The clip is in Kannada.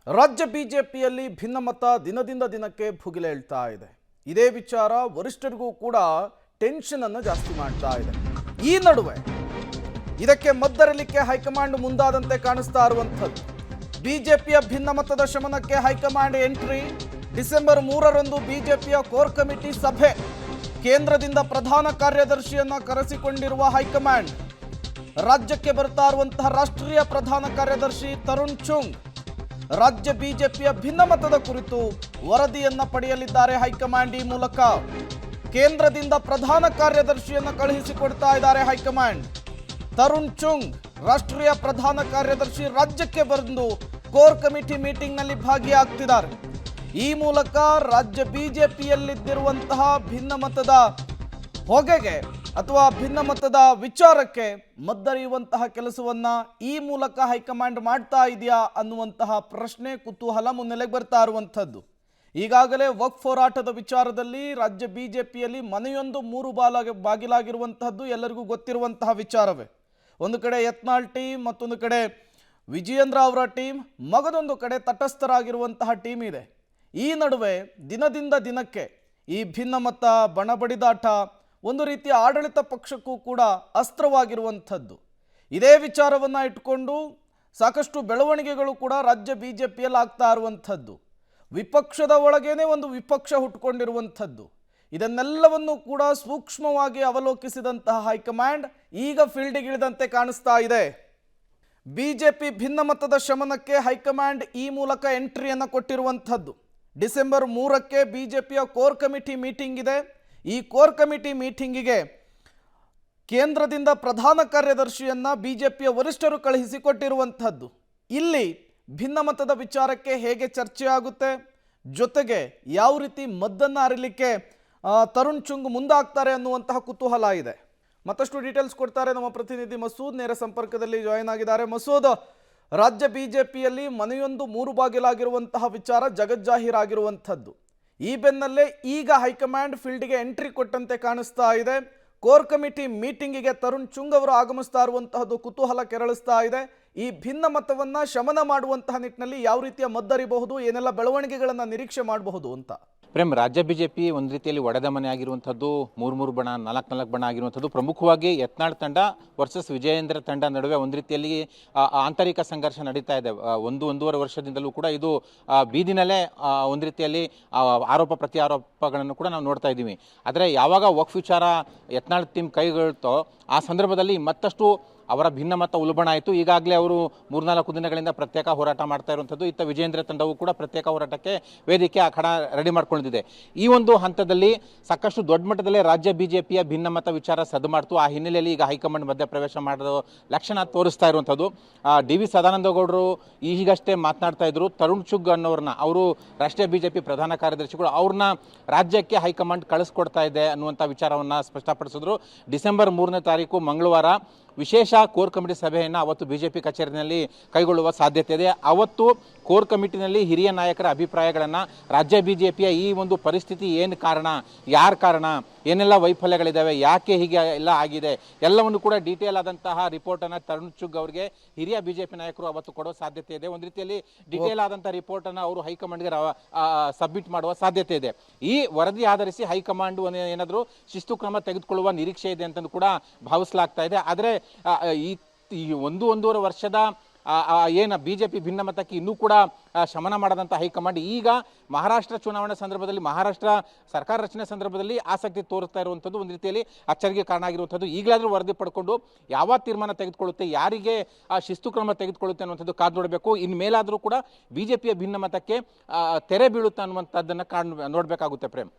ರಾಜ್ಯ ಬಿಜೆಪಿಯಲ್ಲಿ ಭಿನ್ನಮತ ದಿನದಿಂದ ದಿನಕ್ಕೆ ಭುಗಿಲೇಳ್ತಾ ಇದೆ. ಇದೇ ವಿಚಾರ ವರಿಷ್ಠರಿಗೂ ಕೂಡ ಟೆನ್ಷನ್ ಅನ್ನು ಜಾಸ್ತಿ ಮಾಡ್ತಾ ಇದೆ. ಈ ನಡುವೆ ಇದಕ್ಕೆ ಮದ್ದರಲಿಕ್ಕೆ ಹೈಕಮಾಂಡ್ ಮುಂದಾದಂತೆ ಕಾಣಿಸ್ತಾ ಇರುವಂಥದ್ದು. ಬಿಜೆಪಿಯ ಭಿನ್ನಮತದ ಶಮನಕ್ಕೆ ಹೈಕಮಾಂಡ್ ಎಂಟ್ರಿ. ಡಿಸೆಂಬರ್ 3ರಂದು ಬಿಜೆಪಿಯ ಕೋರ್ ಕಮಿಟಿ ಸಭೆ. ಕೇಂದ್ರದಿಂದ ಪ್ರಧಾನ ಕಾರ್ಯದರ್ಶಿಯನ್ನ ಕರೆಸಿಕೊಂಡಿರುವ ಹೈಕಮಾಂಡ್. ರಾಜ್ಯಕ್ಕೆ ಬರ್ತಾ ಇರುವಂತಹ ರಾಷ್ಟ್ರೀಯ ಪ್ರಧಾನ ಕಾರ್ಯದರ್ಶಿ ತರುಣ್ ಚುಂಗ್ ರಾಜ್ಯ ಬಿಜೆಪಿಯ ಭಿನ್ನಮತದ ಕುರಿತು ವರದಿಯನ್ನ ಪಡೆಯಲಿದ್ದಾರೆ. ಹೈಕಮಾಂಡ್ ಈ ಮೂಲಕ ಕೇಂದ್ರದಿಂದ ಪ್ರಧಾನ ಕಾರ್ಯದರ್ಶಿಯನ್ನ ಕಳುಹಿಸಿಕೊಡ್ತಾ ಇದ್ದಾರೆ. ಹೈಕಮಾಂಡ್ ತರುಣ್ ಚುಂಗ್ ರಾಷ್ಟ್ರೀಯ ಪ್ರಧಾನ ಕಾರ್ಯದರ್ಶಿ ರಾಜ್ಯಕ್ಕೆ ಬಂದು ಕೋರ್ ಕಮಿಟಿ ಮೀಟಿಂಗ್ನಲ್ಲಿ ಭಾಗಿಯಾಗ್ತಿದ್ದಾರೆ. ಈ ಮೂಲಕ ರಾಜ್ಯ ಬಿಜೆಪಿಯಲ್ಲಿದ್ದಿರುವಂತಹ ಭಿನ್ನಮತದ ಹೊಗೆಗೆ ಅಥವಾ ಭಿನ್ನಮತದ ವಿಚಾರಕ್ಕೆ ಮದ್ದರಿಯುವಂತಹ ಕೆಲಸವನ್ನ ಈ ಮೂಲಕ ಹೈಕಮಾಂಡ್ ಮಾಡ್ತಾ ಇದೆಯಾ ಅನ್ನುವಂತಹ ಪ್ರಶ್ನೆ, ಕುತೂಹಲ ಮುನ್ನೆಲೆಗೆ ಬರ್ತಾ ಇರುವಂಥದ್ದು. ಈಗಾಗಲೇ ವಕ್ಫ್ ಹೋರಾಟದ ವಿಚಾರದಲ್ಲಿ ರಾಜ್ಯ ಬಿಜೆಪಿಯಲ್ಲಿ ಮನೆಯೊಂದು ಮೂರು ಬಾಗಿಲಾಗಿರುವಂತಹದ್ದು ಎಲ್ಲರಿಗೂ ಗೊತ್ತಿರುವಂತಹ ವಿಚಾರವೇ. ಒಂದು ಕಡೆ ಯತ್ನಾಳ್ ಟೀಮ್, ಮತ್ತೊಂದು ಕಡೆ ವಿಜಯೇಂದ್ರ ಅವರ ಟೀಮ್, ಮಗದೊಂದು ಕಡೆ ತಟಸ್ಥರಾಗಿರುವಂತಹ ಟೀಮ್ ಇದೆ. ಈ ನಡುವೆ ದಿನದಿಂದ ದಿನಕ್ಕೆ ಈ ಭಿನ್ನಮತ ಬಣಬಡಿದಾಟ ಒಂದು ರೀತಿಯ ಆಡಳಿತ ಪಕ್ಷಕ್ಕೂ ಕೂಡ ಅಸ್ತ್ರವಾಗಿರುವಂಥದ್ದು. ಇದೇ ವಿಚಾರವನ್ನು ಇಟ್ಕೊಂಡು ಸಾಕಷ್ಟು ಬೆಳವಣಿಗೆಗಳು ಕೂಡ ರಾಜ್ಯ ಬಿಜೆಪಿಯಲ್ಲಿ ಆಗ್ತಾ ಇರುವಂಥದ್ದು. ವಿಪಕ್ಷದ ಒಳಗೇನೆ ಒಂದು ವಿಪಕ್ಷ ಹುಟ್ಟುಕೊಂಡಿರುವಂಥದ್ದು. ಇದನ್ನೆಲ್ಲವನ್ನು ಕೂಡ ಸೂಕ್ಷ್ಮವಾಗಿ ಅವಲೋಕಿಸಿದಂತಹ ಹೈಕಮಾಂಡ್ ಈಗ ಫೀಲ್ಡಿಗಿಳಿದಂತೆ ಕಾಣಿಸ್ತಾ ಇದೆ. ಬಿಜೆಪಿ ಭಿನ್ನಮತದ ಶಮನಕ್ಕೆ ಹೈಕಮಾಂಡ್ ಈ ಮೂಲಕ ಎಂಟ್ರಿಯನ್ನು ಕೊಟ್ಟಿರುವಂಥದ್ದು. ಡಿಸೆಂಬರ್ 3ಕ್ಕೆ ಬಿಜೆಪಿಯ ಕೋರ್ ಕಮಿಟಿ ಮೀಟಿಂಗ್ ಇದೆ. ಈ ಕೋರ್ ಕಮಿಟಿ ಮೀಟಿಂಗಿಗೆ ಕೇಂದ್ರದಿಂದ ಪ್ರಧಾನ ಕಾರ್ಯದರ್ಶಿಯನ್ನ ಬಿಜೆಪಿಯ ವರಿಷ್ಠರು ಕಳುಹಿಸಿಕೊಟ್ಟಿರುವಂಥದ್ದು. ಇಲ್ಲಿ ಭಿನ್ನಮತದ ವಿಚಾರಕ್ಕೆ ಹೇಗೆ ಚರ್ಚೆ ಆಗುತ್ತೆ, ಜೊತೆಗೆ ಯಾವ ರೀತಿ ಮದ್ದನ್ನು ಅರಿಲಿಕ್ಕೆ ತರುಣ್ ಚುಂಗ್ ಮುಂದಾಗ್ತಾರೆ ಅನ್ನುವಂತಹ ಕುತೂಹಲ ಇದೆ. ಮತ್ತಷ್ಟು ಡೀಟೇಲ್ಸ್ ಕೊಡ್ತಾರೆ ನಮ್ಮ ಪ್ರತಿನಿಧಿ ಮಸೂದ್, ನೇರ ಸಂಪರ್ಕದಲ್ಲಿ ಜಾಯಿನ್ ಆಗಿದ್ದಾರೆ. ಮಸೂದ್, ರಾಜ್ಯ ಬಿಜೆಪಿಯಲ್ಲಿ ಮನೆಯೊಂದು ಮೂರು ಬಾಗಿಲಾಗಿರುವಂತಹ ವಿಚಾರ ಜಗಜ್ಜಾಹೀರಾಗಿರುವಂಥದ್ದು. ಈ ಬೆನ್ನಲ್ಲೇ ಈಗ ಹೈಕಮಾಂಡ್ ಫೀಲ್ಡ್ಗೆ ಎಂಟ್ರಿ ಕೊಟ್ಟಂತೆ ಕಾಣಿಸ್ತಾ ಇದೆ. ಕೋರ್ ಕಮಿಟಿ ಮೀಟಿಂಗಿಗೆ ತರುಣ್ ಚುಂಗ್ ಅವರು ಆಗಮಿಸ್ತಾ ಇರುವಂತಹದ್ದು ಕುತೂಹಲ ಕೆರಳಿಸ್ತಾ ಇದೆ. ಈ ಭಿನ್ನಮತವನ್ನ ಶಮನ ಮಾಡುವಂತಹ ನಿಟ್ಟಿನಲ್ಲಿ ಯಾವ ರೀತಿಯ ಮದ್ದರಿಬಹುದು, ಏನೆಲ್ಲ ಬೆಳವಣಿಗೆಗಳನ್ನು ನಿರೀಕ್ಷೆ ಮಾಡಬಹುದು ಅಂತ? ಪ್ರೇಮ್, ರಾಜ್ಯ ಬಿಜೆಪಿ ಒಂದು ರೀತಿಯಲ್ಲಿ ಒಡೆದ ಮನೆ ಆಗಿರುವಂಥದ್ದು, ಮೂರು ಬಣ, ನಾಲ್ಕು ಬಣ ಆಗಿರುವಂಥದ್ದು. ಪ್ರಮುಖವಾಗಿ ಯತ್ನಾಳ್ ತಂಡ ವರ್ಸಸ್ ವಿಜಯೇಂದ್ರ ತಂಡ ನಡುವೆ ಒಂದು ರೀತಿಯಲ್ಲಿ ಆಂತರಿಕ ಸಂಘರ್ಷ ನಡೀತಾ ಇದೆ. ಒಂದೂವರೆ ವರ್ಷದಿಂದಲೂ ಕೂಡ ಇದು ಬೀದಿನಲ್ಲೇ ಒಂದು ರೀತಿಯಲ್ಲಿ ಆರೋಪ ಪ್ರತ್ಯಾರೋಪಗಳನ್ನು ಕೂಡ ನಾವು ನೋಡ್ತಾ ಇದ್ದೀವಿ. ಆದರೆ ಯಾವಾಗ ವಕ್ಫ್ ವಿಚಾರ ಯತ್ನಾಳ್ ಟೀಮ್ ಕೈಗೊಳ್ತೋ ಆ ಸಂದರ್ಭದಲ್ಲಿ ಮತ್ತಷ್ಟು ಅವರ ಭಿನ್ನಮತ ಉಲ್ಬಣ ಆಯಿತು. ಈಗಾಗಲೇ ಅವರು 3-4 ದಿನಗಳಿಂದ ಪ್ರತ್ಯೇಕ ಹೋರಾಟ ಮಾಡ್ತಾ ಇರುವಂಥದ್ದು. ಇತ್ತ ವಿಜಯೇಂದ್ರ ತಂಡವು ಕೂಡ ಪ್ರತ್ಯೇಕ ಹೋರಾಟಕ್ಕೆ ವೇದಿಕೆ ಅಖಾಡ ರೆಡಿ ಮಾಡ್ಕೊಂಡಿದೆ. ಈ ಒಂದು ಹಂತದಲ್ಲಿ ಸಾಕಷ್ಟು ದೊಡ್ಡ ಮಟ್ಟದಲ್ಲಿ ರಾಜ್ಯ ಬಿಜೆಪಿಯ ಭಿನ್ನಮತ ವಿಚಾರ ಸದ್ದು ಮಾಡ್ತು. ಆ ಹಿನ್ನೆಲೆಯಲ್ಲಿ ಈಗ ಹೈಕಮಾಂಡ್ ಮಧ್ಯ ಪ್ರವೇಶ ಮಾಡೋ ಲಕ್ಷಣ ತೋರಿಸ್ತಾ ಇರುವಂಥದ್ದು. ಡಿ.ವಿ. ಸದಾನಂದಗೌಡರು ಈಗಷ್ಟೇ ಮಾತನಾಡ್ತಾ ಇದ್ರು. ತರುಣ್ ಚುಗ್ ಅನ್ನೋರನ್ನ, ಅವರು ರಾಷ್ಟ್ರೀಯ ಬಿಜೆಪಿ ಪ್ರಧಾನ ಕಾರ್ಯದರ್ಶಿಗಳು, ಅವ್ರನ್ನ ರಾಜ್ಯಕ್ಕೆ ಹೈಕಮಾಂಡ್ ಕಳಿಸ್ಕೊಡ್ತಾ ಇದೆ ಅನ್ನುವಂಥ ವಿಚಾರವನ್ನು ಸ್ಪಷ್ಟಪಡಿಸಿದ್ರು. ಡಿಸೆಂಬರ್ 3ನೇ ತಾರೀಕು ಮಂಗಳವಾರ ವಿಶೇಷ ಕೋರ್ ಕಮಿಟಿ ಸಭೆಯನ್ನು ಅವತ್ತು ಬಿಜೆಪಿ ಕಚೇರಿನಲ್ಲಿ ಕೈಗೊಳ್ಳುವ ಸಾಧ್ಯತೆ ಇದೆ. ಅವತ್ತು ಕೋರ್ ಕಮಿಟಿನಲ್ಲಿ ಹಿರಿಯ ನಾಯಕರ ಅಭಿಪ್ರಾಯಗಳನ್ನು, ರಾಜ್ಯ ಬಿಜೆಪಿಯ ಈ ಒಂದು ಪರಿಸ್ಥಿತಿ ಏನು ಕಾರಣ, ಯಾರ ಕಾರಣ, ಏನೆಲ್ಲ ವೈಫಲ್ಯಗಳಿದ್ದಾವೆ, ಯಾಕೆ ಹೀಗೆ ಎಲ್ಲ ಆಗಿದೆ, ಎಲ್ಲವನ್ನು ಕೂಡ ಡೀಟೇಲ್ ಆದಂತಹ ರಿಪೋರ್ಟನ್ನು ತರುಣ್ ಚುಗ್ ಅವರಿಗೆ ಹಿರಿಯ ಬಿಜೆಪಿ ನಾಯಕರು ಅವತ್ತು ಕೊಡೋ ಸಾಧ್ಯತೆ ಇದೆ. ಒಂದು ರೀತಿಯಲ್ಲಿ ಡೀಟೇಲ್ ಆದಂಥ ರಿಪೋರ್ಟನ್ನು ಅವರು ಹೈಕಮಾಂಡ್ಗೆ ಸಬ್ಮಿಟ್ ಮಾಡುವ ಸಾಧ್ಯತೆ ಇದೆ. ಈ ವರದಿ ಆಧರಿಸಿ ಹೈಕಮಾಂಡ್ ಏನಾದರೂ ಶಿಸ್ತು ಕ್ರಮ ತೆಗೆದುಕೊಳ್ಳುವ ನಿರೀಕ್ಷೆ ಇದೆ ಅಂತಂದು ಕೂಡ ಭಾವಿಸಲಾಗ್ತಾ ಇದೆ. ಆದರೆ ಈ ಒಂದೂವರೆ ವರ್ಷದ ಏನು ಬಿಜೆಪಿ ಭಿನ್ನಮತಕ್ಕೆ ಇನ್ನೂ ಕೂಡ ಶಮನ ಮಾಡದಂಥ ಹೈಕಮಾಂಡ್ ಈಗ ಮಹಾರಾಷ್ಟ್ರ ಚುನಾವಣೆ ಸಂದರ್ಭದಲ್ಲಿ, ಮಹಾರಾಷ್ಟ್ರ ಸರ್ಕಾರ ರಚನೆ ಸಂದರ್ಭದಲ್ಲಿ ಆಸಕ್ತಿ ತೋರಿಸ್ತಾ ಇರುವಂಥದ್ದು ಒಂದು ರೀತಿಯಲ್ಲಿ ಅಚ್ಚರಿಗೆ ಕಾರಣ ಆಗಿರುವಂಥದ್ದು. ಈಗಲಾದರೂ ವರದಿ ಪಡ್ಕೊಂಡು ಯಾವ ತೀರ್ಮಾನ ತೆಗೆದುಕೊಳ್ಳುತ್ತೆ, ಯಾರಿಗೆ ಶಿಸ್ತು ಕ್ರಮ ತೆಗೆದುಕೊಳ್ಳುತ್ತೆ ಅನ್ನುವಂಥದ್ದು ಕಾದು ನೋಡಬೇಕು. ಇನ್ನು ಮೇಲಾದರೂ ಕೂಡ ಬಿಜೆಪಿಯ ಭಿನ್ನಮತಕ್ಕೆ ತೆರೆ ಬೀಳುತ್ತೆ ಅನ್ನುವಂಥದ್ದನ್ನು ನೋಡಬೇಕಾಗುತ್ತೆ. ಪ್ರೇಮ್,